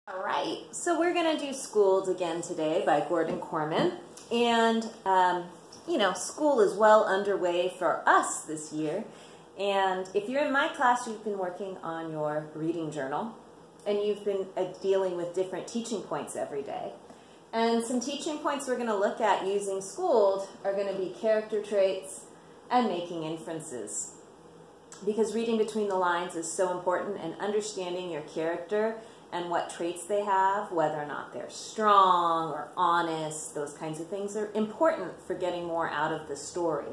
All right, so we're going to do Schooled again today by Gordon Corman. And, school is well underway for us this year. And if you're in my class, you've been working on your reading journal. And you've been dealing with different teaching points every day. And some teaching points we're going to look at using Schooled are going to be character traits and making inferences. Because reading between the lines is so important, and understanding your character and what traits they have, whether or not they're strong or honest, those kinds of things are important for getting more out of the story.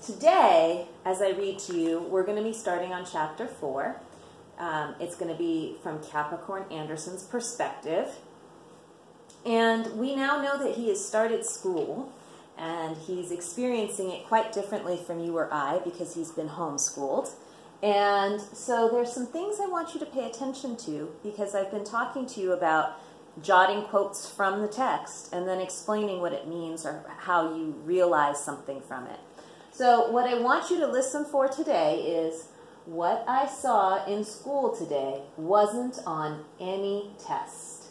Today, as I read to you, we're going to be starting on chapter 4. It's going to be from Capricorn Anderson's perspective. And we now know that he has started school, and he's experiencing it quite differently from you or I because he's been homeschooled. And so there's some things I want you to pay attention to, because I've been talking to you about jotting quotes from the text and then explaining what it means or how you realize something from it. So what I want you to listen for today is, what I saw in school today wasn't on any test.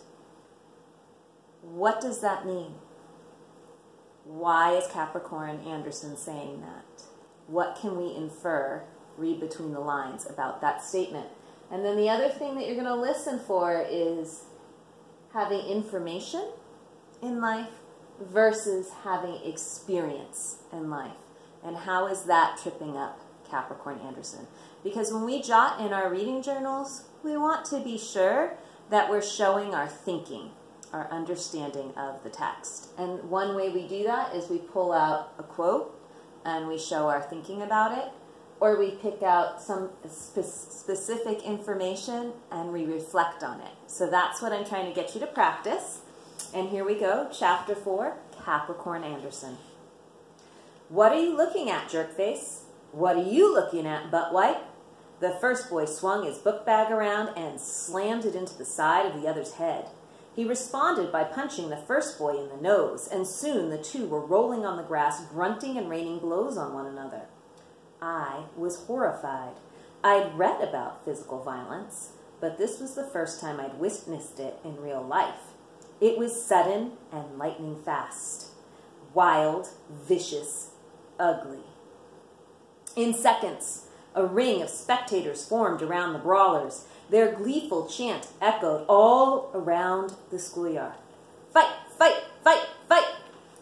What does that mean? Why is Capricorn Anderson saying that? What can we infer? Read between the lines about that statement. And then the other thing that you're going to listen for is having information in life versus having experience in life. And how is that tripping up Capricorn Anderson? Because when we jot in our reading journals, we want to be sure that we're showing our thinking, our understanding of the text. And one way we do that is we pull out a quote and we show our thinking about it. Or we pick out some specific information and we reflect on it. So that's what I'm trying to get you to practice. And here we go, chapter 4, Capricorn Anderson. What are you looking at, jerkface? What are you looking at, buttwipe? The first boy swung his book bag around and slammed it into the side of the other's head. He responded by punching the first boy in the nose, and soon the two were rolling on the grass, grunting and raining blows on one another. I was horrified. I'd read about physical violence, but this was the first time I'd witnessed it in real life. It was sudden and lightning fast. Wild, vicious, ugly. In seconds, a ring of spectators formed around the brawlers. Their gleeful chant echoed all around the schoolyard. Fight, fight, fight, fight!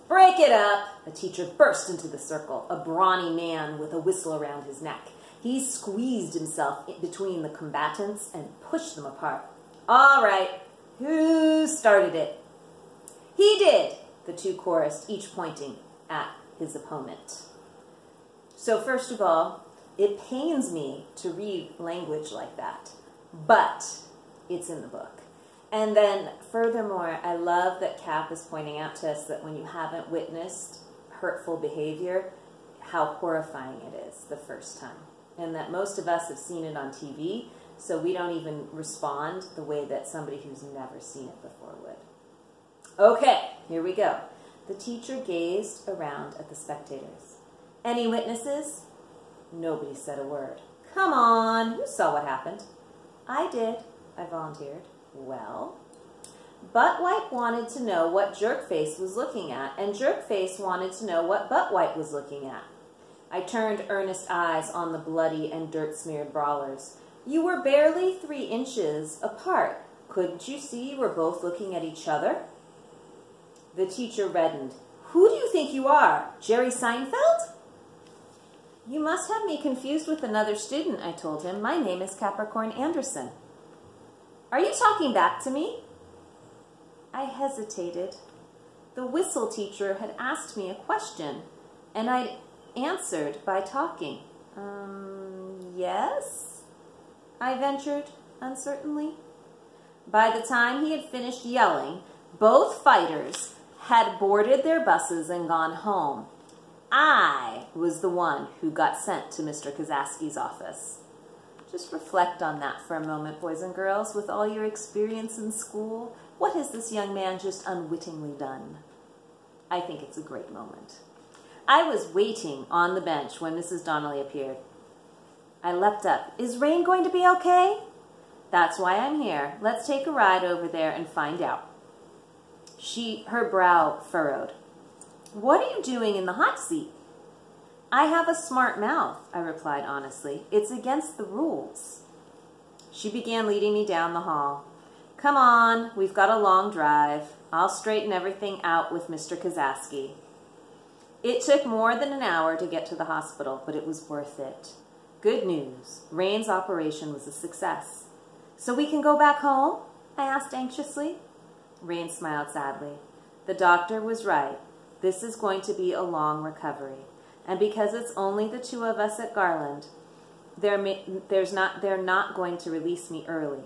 Break it up! A teacher burst into the circle, a brawny man with a whistle around his neck. He squeezed himself between the combatants and pushed them apart. All right, who started it? He did, the two chorused, each pointing at his opponent. So first of all, it pains me to read language like that, but it's in the book. And then, furthermore, I love that Cap is pointing out to us that when you haven't witnessed hurtful behavior, how horrifying it is the first time. And that most of us have seen it on TV, so we don't even respond the way that somebody who's never seen it before would. Okay, here we go. The teacher gazed around at the spectators. Any witnesses? Nobody said a word. Come on, who saw what happened? I did, I volunteered. Well, Buttwipe wanted to know what Jerkface was looking at, and Jerkface wanted to know what Buttwipe was looking at. I turned earnest eyes on the bloody and dirt-smeared brawlers. You were barely 3 inches apart. Couldn't you see you were both looking at each other? The teacher reddened. Who do you think you are, Jerry Seinfeld? You must have me confused with another student, I told him. My name is Capricorn Anderson. Are you talking back to me? I hesitated. The whistle teacher had asked me a question, and I'd answered by talking. Yes? I ventured uncertainly. By the time he had finished yelling, both fighters had boarded their buses and gone home. I was the one who got sent to Mr. Kazaski's office. Just reflect on that for a moment, boys and girls. With all your experience in school, what has this young man just unwittingly done? I think it's a great moment. I was waiting on the bench when Mrs. Donnelly appeared. I leapt up. Is Rain going to be okay? That's why I'm here. Let's take a ride over there and find out. Her brow furrowed. What are you doing in the hot seat? I have a smart mouth, I replied honestly. It's against the rules. She began leading me down the hall. Come on, we've got a long drive. I'll straighten everything out with Mr. Kazaski. It took more than an hour to get to the hospital, but it was worth it. Good news. Rain's operation was a success. So we can go back home? I asked anxiously. Rain smiled sadly. The doctor was right. This is going to be a long recovery. And because it's only the two of us at Garland, they're not going to release me early.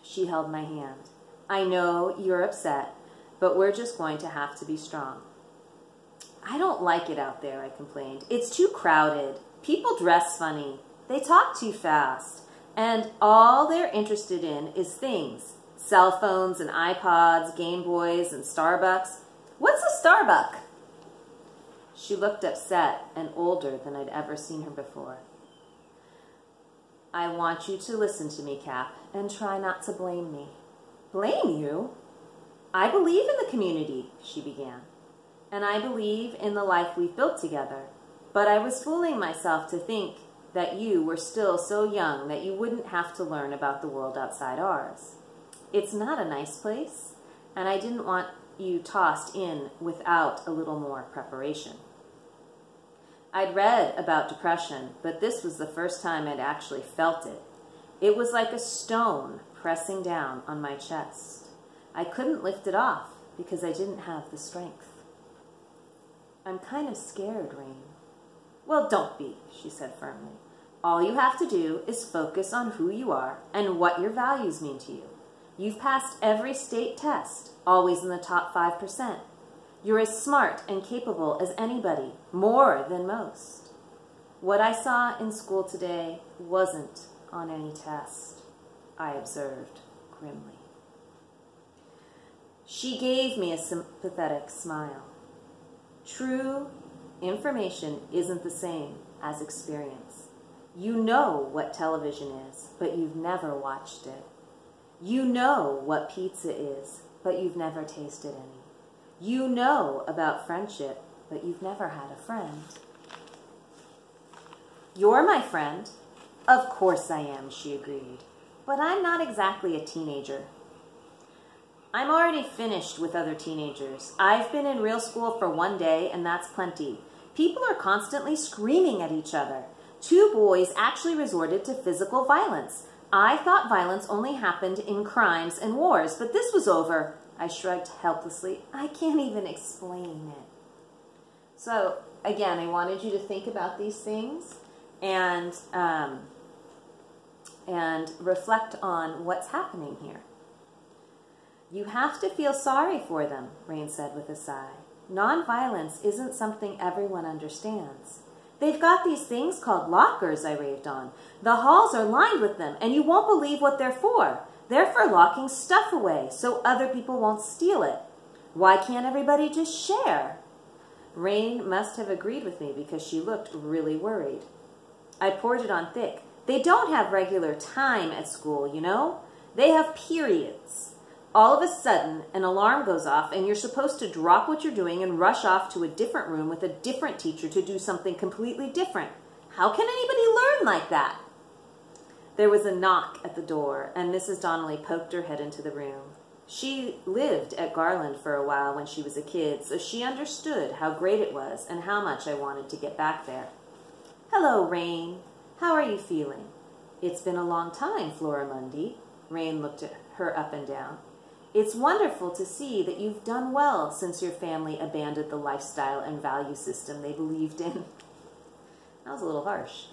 She held my hand. I know you're upset, but we're just going to have to be strong. I don't like it out there, I complained. It's too crowded. People dress funny. They talk too fast. And all they're interested in is things. Cell phones and iPods, Game Boys and Starbucks. What's a Starbuck? She looked upset and older than I'd ever seen her before. I want you to listen to me, Cap, and try not to blame me. Blame you? I believe in the community, she began. And I believe in the life we've built together. But I was fooling myself to think that you were still so young that you wouldn't have to learn about the world outside ours. It's not a nice place, and I didn't want you tossed in without a little more preparation. I'd read about depression, but this was the first time I'd actually felt it. It was like a stone pressing down on my chest. I couldn't lift it off because I didn't have the strength. I'm kind of scared, Rain. Well, don't be, she said firmly. All you have to do is focus on who you are and what your values mean to you. You've passed every state test, always in the top 5%. You're as smart and capable as anybody, more than most. What I saw in school today wasn't on any test, I observed grimly. She gave me a sympathetic smile. True information isn't the same as experience. You know what television is, but you've never watched it. You know what pizza is, but you've never tasted any. You know about friendship, but you've never had a friend. You're my friend. Of course I am, she agreed. But I'm not exactly a teenager. I'm already finished with other teenagers. I've been in real school for 1 day, and that's plenty. People are constantly screaming at each other. 2 boys actually resorted to physical violence. I thought violence only happened in crimes and wars, but this was over. I shrugged helplessly. I can't even explain it. So, again, I wanted you to think about these things and reflect on what's happening here. You have to feel sorry for them, Rain said with a sigh. Nonviolence isn't something everyone understands. They've got these things called lockers, I raved on. The halls are lined with them, and you won't believe what they're for. They're for locking stuff away so other people won't steal it. Why can't everybody just share? Rain must have agreed with me because she looked really worried. I poured it on thick. They don't have regular time at school, you know? They have periods. All of a sudden, an alarm goes off and you're supposed to drop what you're doing and rush off to a different room with a different teacher to do something completely different. How can anybody learn like that? There was a knock at the door, and Mrs. Donnelly poked her head into the room. She lived at Garland for a while when she was a kid, so she understood how great it was and how much I wanted to get back there. Hello, Rain. How are you feeling? It's been a long time, Flora Mundy. Rain looked at her up and down. It's wonderful to see that you've done well since your family abandoned the lifestyle and value system they believed in. That was a little harsh.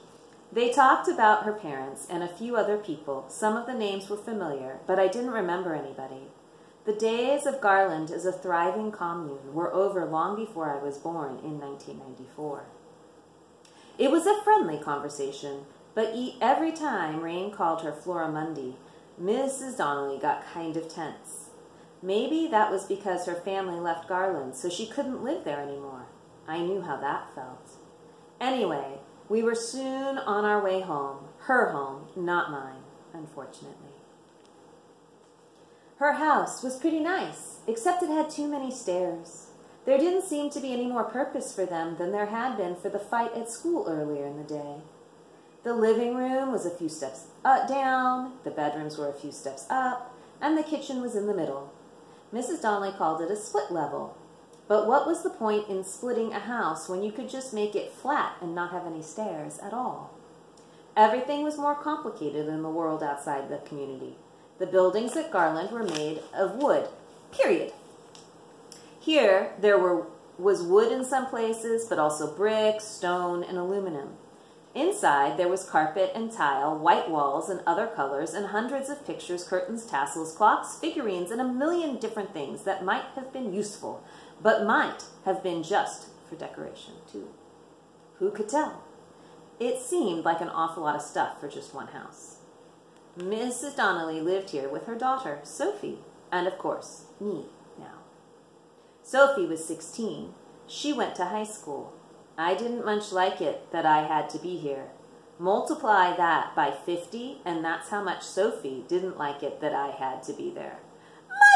They talked about her parents and a few other people. Some of the names were familiar, but I didn't remember anybody. The days of Garland as a thriving commune were over long before I was born in 1994. It was a friendly conversation, but every time Rain called her Flora Mundy, Mrs. Donnelly got kind of tense. Maybe that was because her family left Garland, so she couldn't live there anymore. I knew how that felt. Anyway, we were soon on our way home. Her home, not mine, unfortunately. Her house was pretty nice, except it had too many stairs. There didn't seem to be any more purpose for them than there had been for the fight at school earlier in the day. The living room was a few steps down, the bedrooms were a few steps up, and the kitchen was in the middle. Mrs. Donnelly called it a split level. But what was the point in splitting a house when you could just make it flat and not have any stairs at all? Everything was more complicated in the world outside the community. The buildings at Garland were made of wood, period. Here, there was wood in some places, but also brick, stone, and aluminum. Inside, there was carpet and tile, white walls and other colors, and hundreds of pictures, curtains, tassels, clocks, figurines, and a million different things that might have been useful, but might have been just for decoration, too. Who could tell? It seemed like an awful lot of stuff for just one house. Mrs. Donnelly lived here with her daughter, Sophie, and of course, me now. Sophie was 16. She went to high school. I didn't much like it that I had to be here. Multiply that by 50, and that's how much Sophie didn't like it that I had to be there.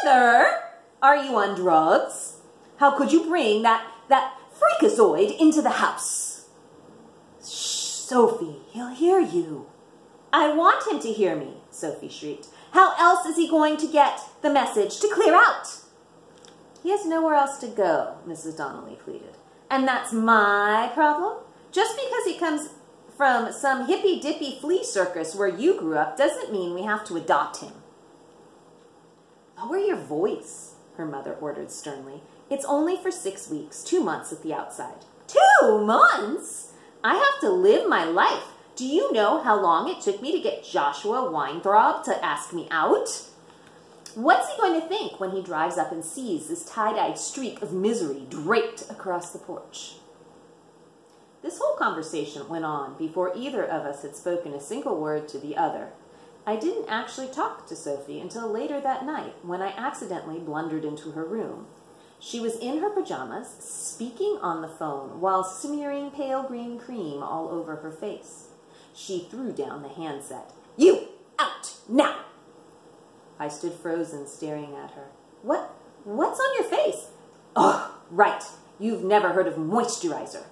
Mother, are you on drugs? How could you bring that freakazoid into the house? Shh, Sophie, he'll hear you. I want him to hear me, Sophie shrieked. How else is he going to get the message to clear out? He has nowhere else to go, Mrs. Donnelly pleaded. And that's my problem? Just because he comes from some hippy-dippy flea circus where you grew up doesn't mean we have to adopt him. Lower your voice, her mother ordered sternly. It's only for 6 weeks, 2 months at the outside. 2 months? I have to live my life. Do you know how long it took me to get Joshua Weintraub to ask me out? What's he going to think when he drives up and sees this tie-dyed streak of misery draped across the porch? This whole conversation went on before either of us had spoken a single word to the other. I didn't actually talk to Sophie until later that night when I accidentally blundered into her room. She was in her pajamas, speaking on the phone while smearing pale green cream all over her face. She threw down the handset. You, out, now! I stood frozen, staring at her. What's on your face? Oh, right. You've never heard of moisturizer.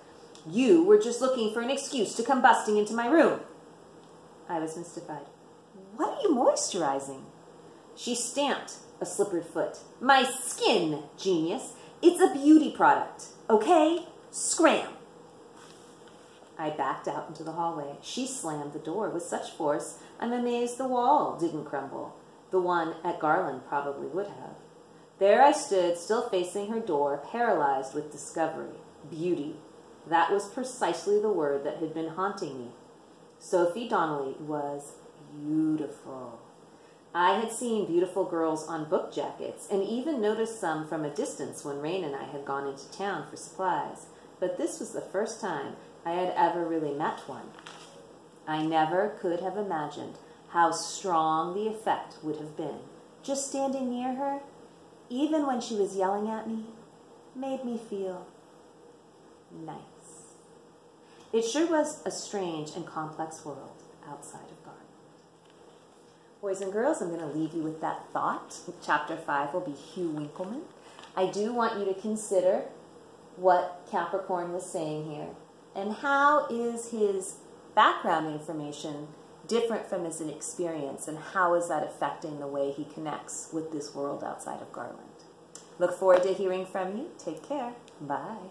You were just looking for an excuse to come busting into my room. I was mystified. What are you moisturizing? She stamped a slippered foot. My skin, genius. It's a beauty product. Okay? Scram. I backed out into the hallway. She slammed the door with such force, I'm amazed the wall didn't crumble. The one at Garland probably would have. There I stood, still facing her door, paralyzed with discovery. Beauty. That was precisely the word that had been haunting me. Sophie Donnelly was beautiful. I had seen beautiful girls on book jackets, and even noticed some from a distance when Rain and I had gone into town for supplies. But this was the first time I had ever really met one. I never could have imagined how strong the effect would have been. Just standing near her, even when she was yelling at me, made me feel nice. It sure was a strange and complex world outside of Garland. Boys and girls, I'm going to leave you with that thought. Chapter 5 will be Hugh Winkleman. I do want you to consider what Capricorn was saying here, and how is his background information different from his experience, and how is that affecting the way he connects with this world outside of Garland. Look forward to hearing from you. Take care. Bye.